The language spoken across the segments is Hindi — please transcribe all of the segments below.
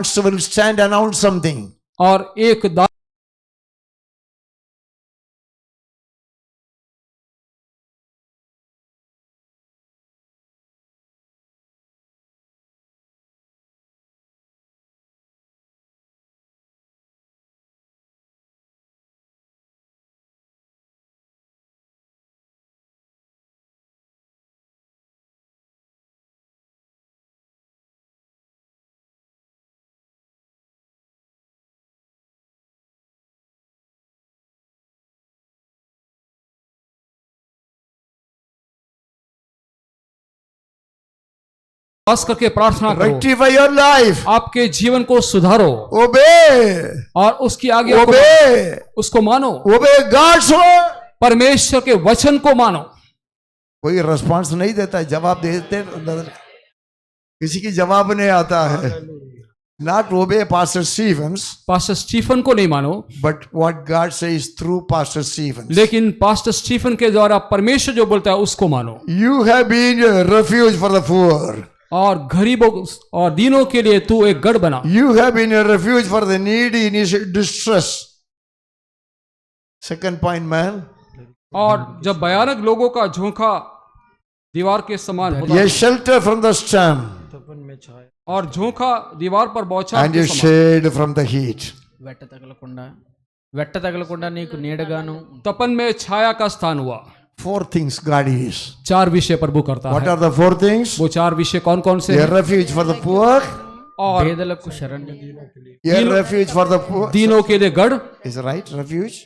will stand and announce something. और एक खास करके प्रार्थना करो, Rectify your life. आपके जीवन को सुधारो Obey. और उसकी आज्ञा को Obey. उसको मानो, Obey God's word. परमेश्वर के वचन को मानो। कोई रिस्पांस नहीं देता है, जवाब देते किसी की जवाब नहीं आता है. Not obey Pastor Stevens, pastor Stephen को नहीं मानो, but what God says through Pastor Stevens. लेकिन पास्टर स्टीफन के द्वारा परमेश्वर जो बोलता है उसको मानो। You have been a refuge for the poor. और गरीबों और दीनों के लिए तू एक गढ़ बना। You have been a refuge for the needy in his distress. Second point, man. और जब भयानक लोगों का झोंका दीवार के समान होता A है shelter from the storm और झोंका दीवार पर बौछार and के a समान, shade from the heat. వెట్ట తగలకుండా నీకు నీడగాను तपन में छाया का स्थान हुआ। Four things God is. चार विषय प्रभु करता What है। are the four things? वो चार विषय कौन कौन से A हैं? refuge for the poor. और పేదలకు శరణ్యం A refuge for the poor. दीनों के लिए गढ़, Is right? Refuge.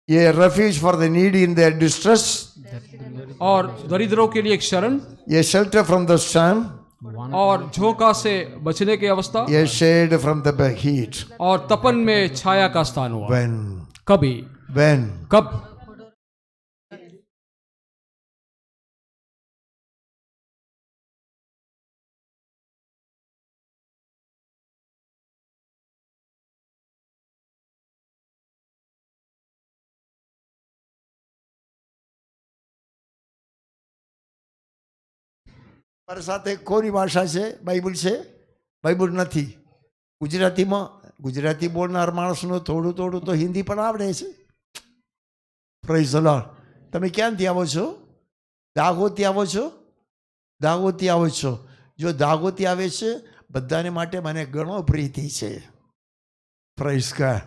A refuge for the needy in their distress. और दरिद्रों के लिए एक शरण, A shelter from the storm. और झोंका से बचने की अवस्था, A shade from the heat. और तपन में छाया का स्थान हुआ। When? कभी, When? कब? મારી સાથે કોની ભાષા છે? બાઇબલ છે? બાઇબલ નથી. ગુજરાતી બોલનાર માણસનું થોડું થોડું તો હિન્દી પણ આવડે છે. Praise the lord. તમે ક્યાંથી આવો છો? દાહોદથી આવો છો? દાહોદથી આવો છો? જો દાહોદથી આવે છે બધાને માટે મને ઘણો પ્રીતિ છે. Praise God.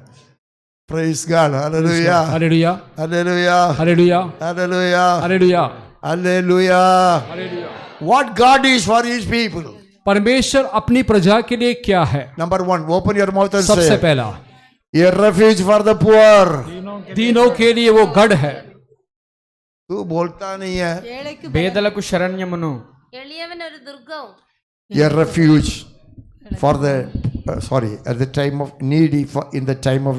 Praise God. Hallelujah. Hallelujah, hallelujah. Hallelujah, hallelujah. Hallelujah, hallelujah. Hallelujah. What God is for his people. परमेश्वर अपनी प्रजा के लिए क्या है? Number one, open your mouth and सबसे say, पहला a refuge for the poor. दीनों के लिए वो गढ़ है। तू बोलता नहीं है. పేదలకు శరణ్యమును എളിയവനൊരു ദുർഗവും A refuge for the at the time of needy, in the time of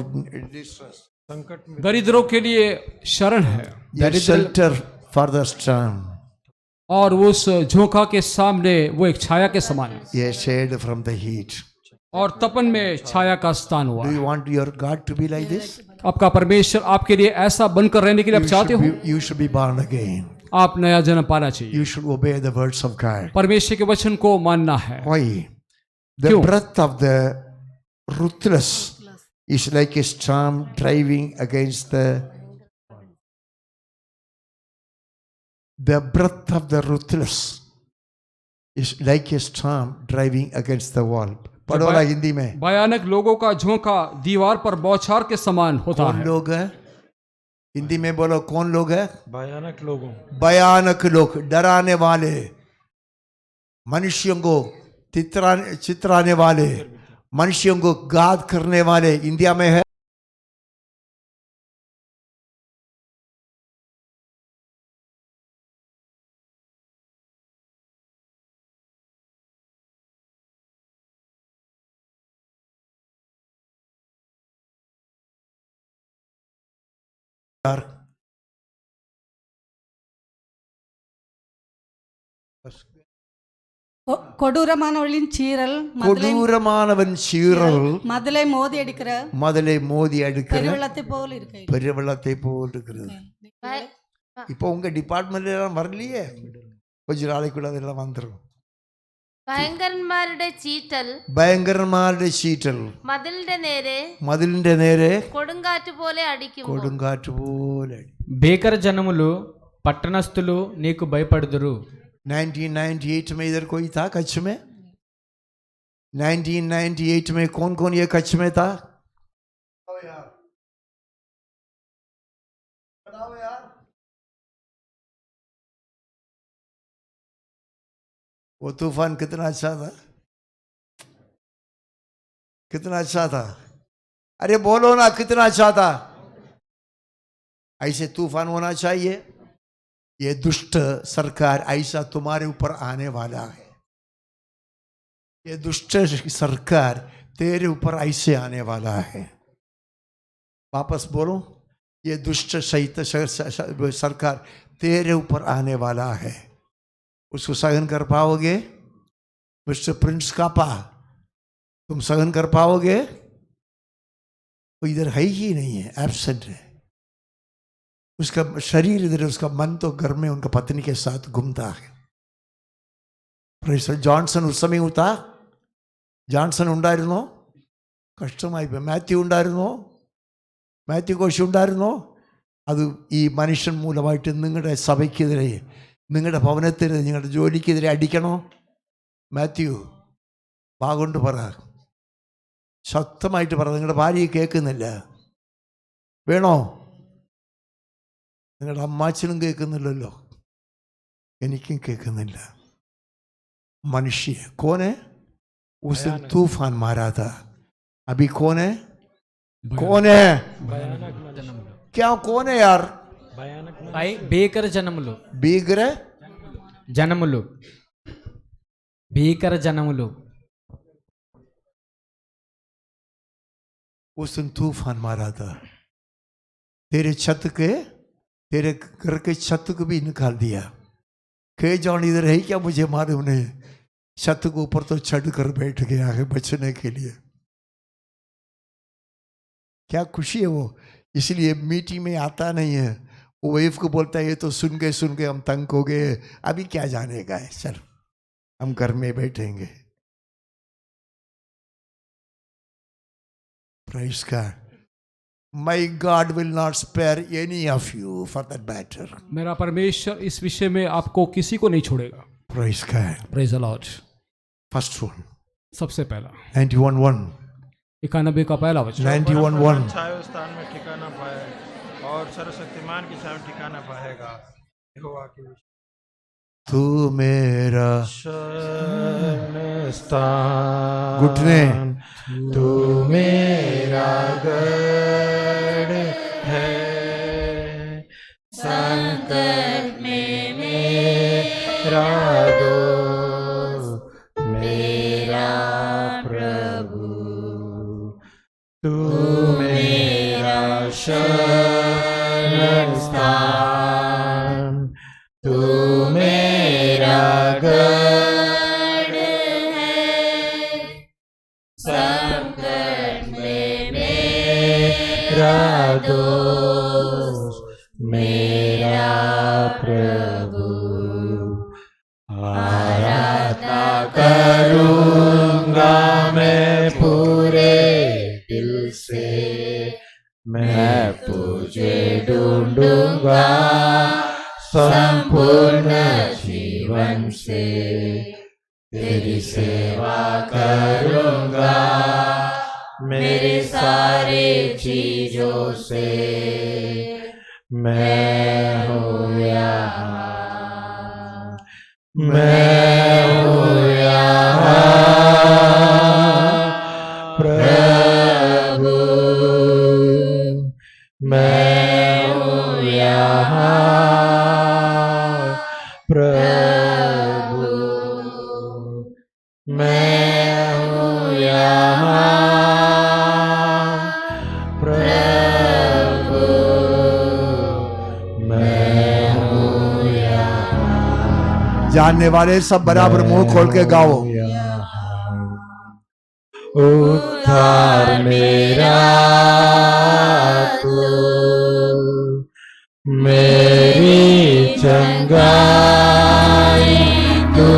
distress. दरिद्रों के लिए शरण है, A shelter for the storm. और उस झोंका के सामने वो एक छाया के समान है, A shade from the heat. और तपन में छाया का स्थान हुआ Do है। you want your God to be like this? आपका परमेश्वर आपके लिए ऐसा बनकर रहने के लिए आप चाहते हो? You should be born again. आप नया जन्म पाना चाहिए, You should obey the words of God. परमेश्वर के वचन को मानना है। Why? The क्यों? breath of the ruthless is like a storm driving against the breath of the ruthless is like a storm driving against the wall. पढ़ो ना हिंदी में. भयानक लोगों का झोंका दीवार पर बौछार के समान होता कौन है। लोग है? हिंदी में बोलो. कौन लोग है? భయానక లోగం भयानक लोग, डराने वाले, मनुष्यों को चितराने वाले, मनुष्यों को घात करने वाले इंडिया में है. கொடூரமானவளின் சீரல் கொடூரமானவன் சீரல் மதிலை மோதி அடிக்கிற மதலை மோதி அடுக்கிற பெருவெள்ளத்தை போல் இருக்கு. பெருவெள்ளத்தை போல் இருக்கிறது. இப்போ உங்க டிபார்ட்மெண்ட்ல எல்லாம் வரலையே, கொஞ்ச நாளைக்குள்ள அதெல்லாம் வந்துடும். ഭയങ്കരന്മാരുടെ ചീറ്റൽ ഭയങ്കരന്മാരുടെ ചീറ്റൽ മതിലിന്റെ നേരെ കൊടുങ്കാറ്റ് പോലെ భీకర జనములు పట్టణస్థులు నీకు భయపడుదురు. 1998 में इधर कोई था कच्छ में? 1998 में कौन कौन ये कच्छ में था? बताओ यार। वो तूफान कितना अच्छा था, कितना अच्छा था। अरे बोलो ना, कितना अच्छा था। ऐसे तूफान होना चाहिए। ये दुष्ट सरकार ऐसा तुम्हारे ऊपर आने वाला है। ये दुष्ट सरकार तेरे ऊपर ऐसे आने वाला है। वापस बोलो, ये दुष्ट सरकार तेरे ऊपर आने वाला है। उसको सहन कर पाओगे? मिस्टर प्रिंस कापा, तुम सहन कर पाओगे? वो इधर है ही नहीं है, एब्सेंट है। उसका शरीर इधर, उसका मन तो घर में उनका पत्नी के साथ घूमता है। ജോൺസൺ ഉത്സമയുത്താ ജോൺസൺ ഉണ്ടായിരുന്നോ? കഷ്ടമായി. മാത്യു ഉണ്ടായിരുന്നോ? മാത്യു കോശി ഉണ്ടായിരുന്നോ? അത് ഈ മനുഷ്യൻ മൂലമായിട്ട് നിങ്ങളുടെ സഭയ്ക്കെതിരെ, നിങ്ങളുടെ ഭവനത്തിനെതിരെ, നിങ്ങളുടെ ജോലിക്കെതിരെ അടിക്കണോ? മാത്യു വാഗൊണ്ട് പറ, ശക്തമായിട്ട് പറ. നിങ്ങളുടെ ഭാര്യയെ കേൾക്കുന്നില്ല, വേണോ? നിങ്ങളുടെ അമ്മാച്ചനും കേൾക്കുന്നില്ലല്ലോ, എനിക്കും കേൾക്കുന്നില്ല. मनुष्य कौन है? उस दिन तूफान मारा था। अभी कौन है? कौन है? क्या कौन है यार? భీకర జనములు. भीगर జనములు, భీకర జనములు. उस दिन तूफान मारा था। तेरे छत के, तेरे घर के छत को भी निकाल दिया। कई जॉन इधर है क्या मुझे मालूम नहीं, छत के ऊपर तो चढ़ कर बैठ गया है बचने के लिए। क्या खुशी है वो। इसलिए मीटिंग में आता नहीं है। वो वाइफ को बोलता है ये तो सुन के हम तंग हो गए, अभी क्या जानेगा है, चल हम घर में बैठेंगे। Praise God. My God will not spare any of you for that matter. मेरा परमेश्वर इस विषय में आपको किसी को नहीं छोड़ेगा। Praise God. Praise the Lord. First one. सबसे पहला 91:1. 91 का पहला वचन। 91:1. छाया स्थान में ठिकाना पाए और सर्वशक्तिमान की छाया में ठिकाना पाएगा। यहोवा की तू मेरा शरण स्थान, घुटने, तू मेरा गढ़ है, संकट में मेरा दोस्त, मेरा प्रभु, तू मेरा शरण स्थान, तू मेरा गढ़ है, संकट में मेरा दोस्त, मेरा प्रभु। आराधना करूंगा मैं पूरे दिल से, मैं तुझे ढूंढूंगा संपूर्ण जीवन से, तेरी सेवा करूंगा मेरे सारे चीजों से। मैं हूँ यहाँ, मैं हूँ यहाँ प्रभु, मैं हूँ यहाँ प्रभु, मैं हूँ यहाँ प्रभु, मैं हूँ यहाँ। जानने वाले सब बराबर मुंह खोल के गाओ। उद्धार मेरा तू, मेरी चंगाई तू,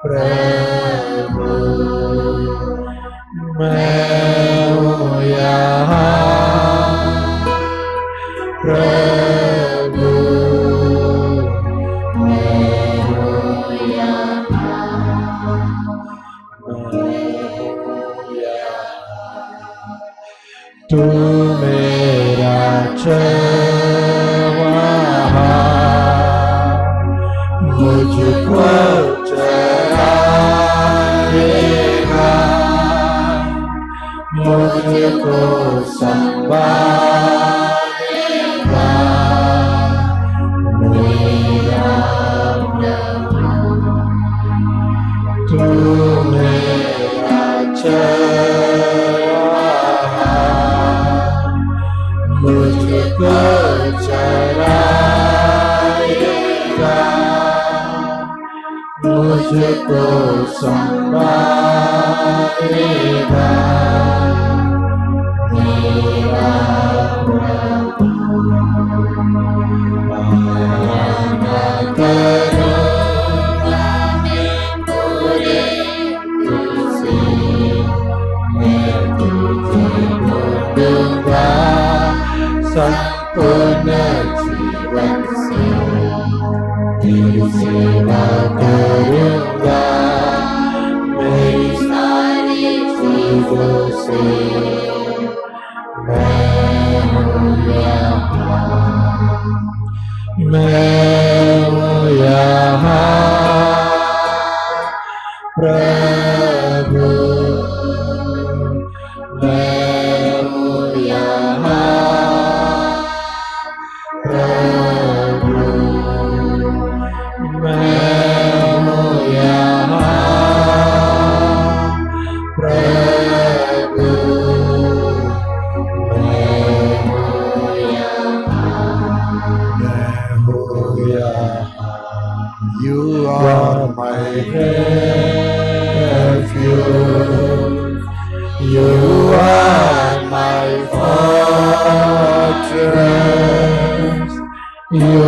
प्रभु मैं हूँ यहाँ प्रभु मैं हूँ यहाँ तू मेरा चरवाहा मुझको चराएगा मुझको संभालेगा मेरा तू मेरा चरवाहा मुझको चराएगा मुझको संभालेगा मेरा प्रभु माया न करूँगा मैं पूरे दिल से मैं तुझे ढूंढूंगा संपूर्ण जीवन से तेरी सेवा करूंगा मेरी सारी चीजों से मैं हूँ यहाँ प्रभु मैं हूँ यहाँ प्रभु मैं हूँ यहाँ प्रभु मैं हूँ यहाँ You are my refuge. You are my fortress. You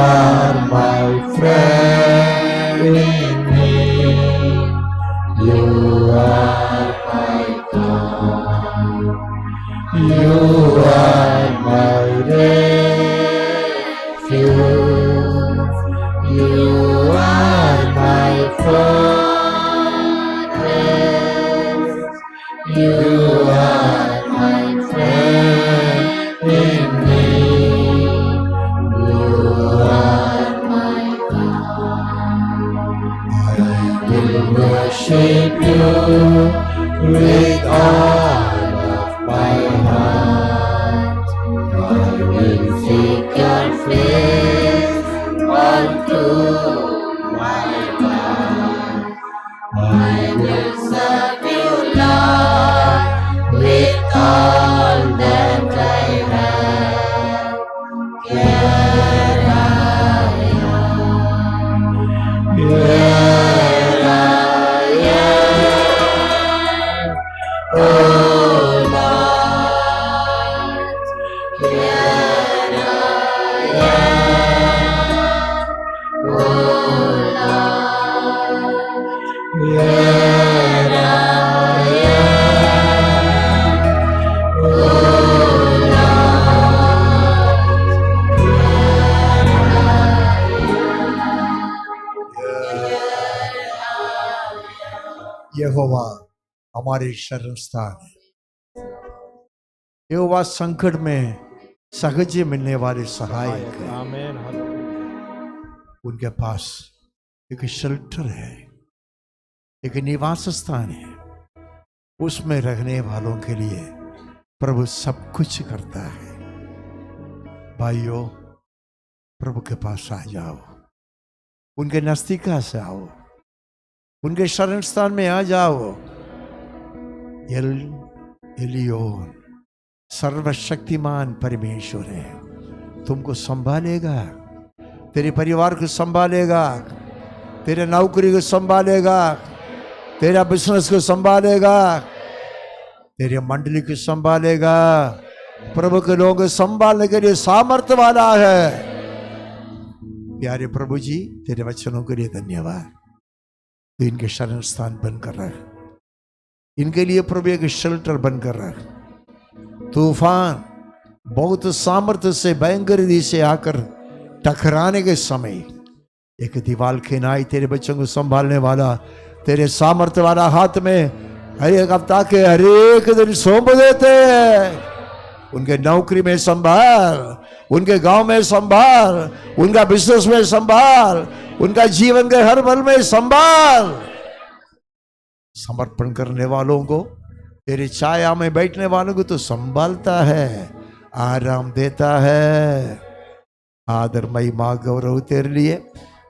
are my friend in need. You are my God. You are my refuge. You are my fortress. You are my friend in need. You are my God. I will worship you with all of my heart. I will seek your face unto my God. I will serve you, Lord, with all that I have. Here I am. Here I am. Oh Lord, here I am. Oh Lord, here I am. Oh यहोवा हमारे शरण स्थान है। यहोवा संकट में सहज मिलने वाले सहायक है। आमीन। उनके पास एक शेल्टर है, एक निवास स्थान है। उसमें रहने वालों के लिए प्रभु सब कुछ करता है। भाइयों, प्रभु के पास आ जाओ, उनके नजदीक से आओ, उनके शरण स्थान में आ जाओ। एल एलियोन सर्वशक्तिमान परमेश्वर है, तुमको संभालेगा, तेरे परिवार को संभालेगा, तेरे नौकरी को संभालेगा, तेरा बिजनेस को संभालेगा, तेरे मंडली को संभालेगा। प्रभु के लोग संभालने के लिए सामर्थ्य वाला है। प्यारे प्रभु जी, तेरे वचनों के लिए धन्यवाद। तो इनके शरण स्थान बनकर रख, इनके लिए प्रभु एक शेल्टर बनकर रख। तूफान बहुत सामर्थ्य से भयंकर रीति से आकर टकराने के समय एक दीवार खिनाई तेरे बच्चों को संभालने वाला तेरे सामर्थ्य वाला हाथ में हर एक हफ्ता के हर एक दिन सौंप देते हैं। उनके नौकरी में संभाल, उनके गांव में संभाल, उनका बिजनेस में संभाल, उनका जीवन के हर पल में संभाल। समर्पण करने वालों को, तेरी छाया में बैठने वालों को तो संभालता है, आराम देता है। आदर महिमा गौरव तेरे लिए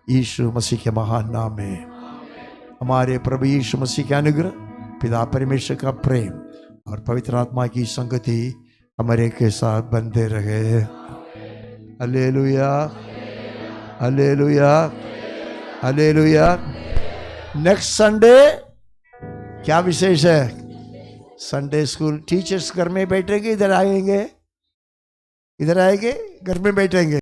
यीशु मसीह के महान नाम में। हमारे प्रभु यीशु मसीह के अनुग्रह, पिता परमेश्वर का प्रेम और पवित्र आत्मा की संगति हमारे के साथ बनते रहे। Hallelujah, hallelujah, hallelujah. Next Sunday क्या विशेष है? संडे स्कूल टीचर्स घर में बैठेंगे, इधर आएंगे, इधर आएंगे, घर में बैठेंगे।